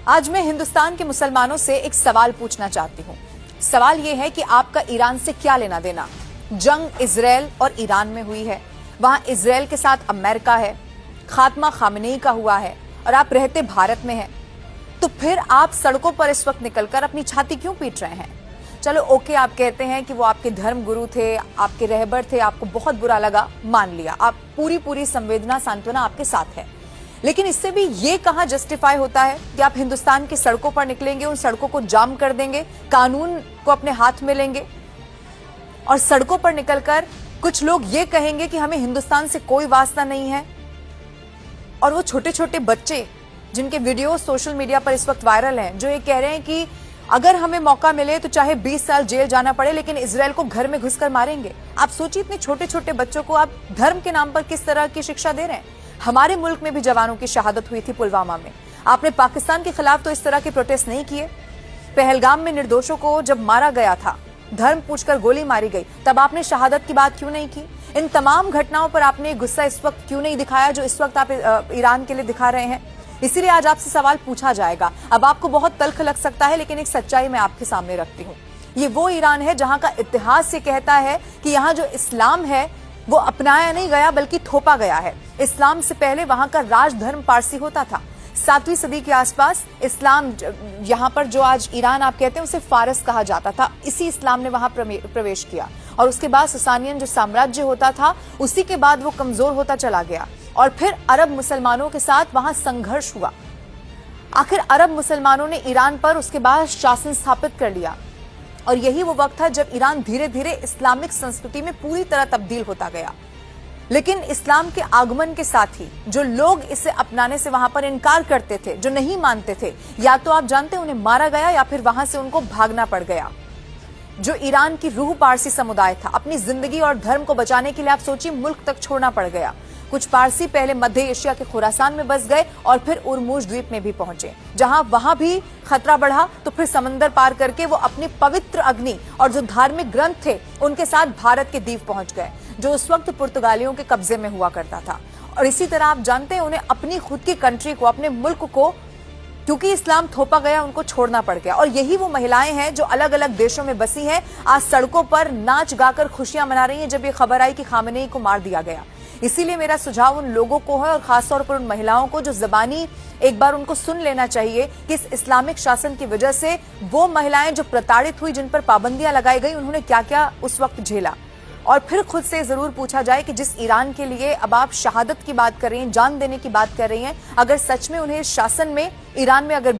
आज मैं हिंदुस्तान के मुसलमानों से एक सवाल पूछना चाहती हूँ। सवाल ये है कि आपका ईरान से क्या लेना देना। जंग इजराइल और ईरान में हुई है, वहां इजराइल के साथ अमेरिका है, खात्मा खामनेई का हुआ है और आप रहते भारत में हैं। तो फिर आप सड़कों पर इस वक्त निकलकर अपनी छाती क्यों पीट रहे हैं? चलो ओके, आप कहते हैं कि वो आपके धर्म गुरु थे, आपके रहबर थे, आपको बहुत बुरा लगा, मान लिया, आप पूरी संवेदना सांत्वना आपके साथ है। लेकिन इससे भी ये कहां जस्टिफाई होता है कि आप हिंदुस्तान की सड़कों पर निकलेंगे, उन सड़कों को जाम कर देंगे, कानून को अपने हाथ में लेंगे और सड़कों पर निकलकर कुछ लोग ये कहेंगे कि हमें हिंदुस्तान से कोई वास्ता नहीं है। और वो छोटे छोटे बच्चे जिनके वीडियो सोशल मीडिया पर इस वक्त वायरल हैं, जो ये कह रहे हैं कि अगर हमें मौका मिले तो चाहे 20 साल जेल जाना पड़े लेकिन इजराइल को घर में घुसकर मारेंगे। आप सोचिए, इतने छोटे छोटे बच्चों को आप धर्म के नाम पर किस तरह की शिक्षा दे रहे हैं। हमारे मुल्क में भी जवानों की शहादत हुई थी पुलवामा में। आपने पाकिस्तान के खिलाफ तो इस तरह के प्रोटेस्ट नहीं किए। पहलगाम में निर्दोषों को जब मारा गया था, धर्म पूछकर गोली मारी गई, तब आपने शहादत की बात क्यों नहीं की? इन तमाम घटनाओं पर आपने गुस्सा इस वक्त क्यों नहीं दिखाया जो इस वक्त आप ईरान के लिए दिखा रहे हैं? इसीलिए आज आपसे सवाल पूछा जाएगा। अब आपको बहुत तल्ख लग सकता है, लेकिन एक सच्चाई मैं आपके सामने रखती हूँ। ये वो ईरान है जहां का इतिहास ये कहता है कि यहाँ जो इस्लाम है वो अपनाया नहीं गया बल्कि थोपा गया है। इस्लाम से पहले वहां का राजधर्म पारसी होता था। 7वीं सदी के आसपास इस्लाम, यहाँ पर जो आज ईरान आप कहते हैं उसे फारस कहा जाता था, इसी इस्लाम ने वहां प्रवेश किया। और उसके बाद ससानियन जो साम्राज्य होता था, उसी के बाद वो कमजोर होता चला गया और फिर अरब मुसलमानों के साथ वहां संघर्ष हुआ। आखिर अरब मुसलमानों ने ईरान पर उसके बाद शासन स्थापित कर लिया और यही वो वक्त था जब ईरान धीरे धीरे इस्लामिक संस्कृति में पूरी तरह तब्दील होता गया। लेकिन इस्लाम के आगमन के साथ ही जो लोग इसे अपनाने से वहां पर इनकार करते थे, जो नहीं मानते थे, या तो आप जानते हैं उन्हें मारा गया या फिर वहां से उनको भागना पड़ गया। जो ईरान की रूह पारसी समुदाय था, अपनी जिंदगी और धर्म को बचाने के लिए आप सोचिए मुल्क तक छोड़ना पड़ गया। कुछ पारसी पहले मध्य एशिया के खुरासान में बस गए और फिर उर्मुज द्वीप में भी पहुंचे, जहां वहां भी खतरा बढ़ा तो फिर समंदर पार करके वो अपने पवित्र अग्नि और जो धार्मिक ग्रंथ थे उनके साथ भारत के द्वीप पहुंच गए, जो उस वक्त पुर्तगालियों के कब्जे में हुआ करता था। और इसी तरह आप जानते हैं उन्हें अपनी खुद की कंट्री को, अपने मुल्क को, क्योंकि इस्लाम थोपा गया, उनको छोड़ना पड़ गया। और यही वो महिलाएं हैं जो अलग अलग देशों में बसी हैं, आज सड़कों पर नाच गाकर खुशियां मना रही हैं जब ये खबर आई कि खामनेई को मार दिया गया। इसीलिए मेरा सुझाव उन लोगों को है और खासतौर पर उन महिलाओं को जो ज़बानी एक बार उनको सुन लेना चाहिए कि इस इस्लामिक शासन की वजह से वो महिलाएं जो प्रताड़ित हुई, जिन पर पाबंदियां लगाई गई, उन्होंने क्या क्या उस वक्त झेला। और फिर खुद से जरूर पूछा जाए कि जिस ईरान के लिए अब आप शहादत की बात कर रही हैं, जान देने की बात कर रही हैं, अगर सच में उन्हें शासन में, ईरान में अगर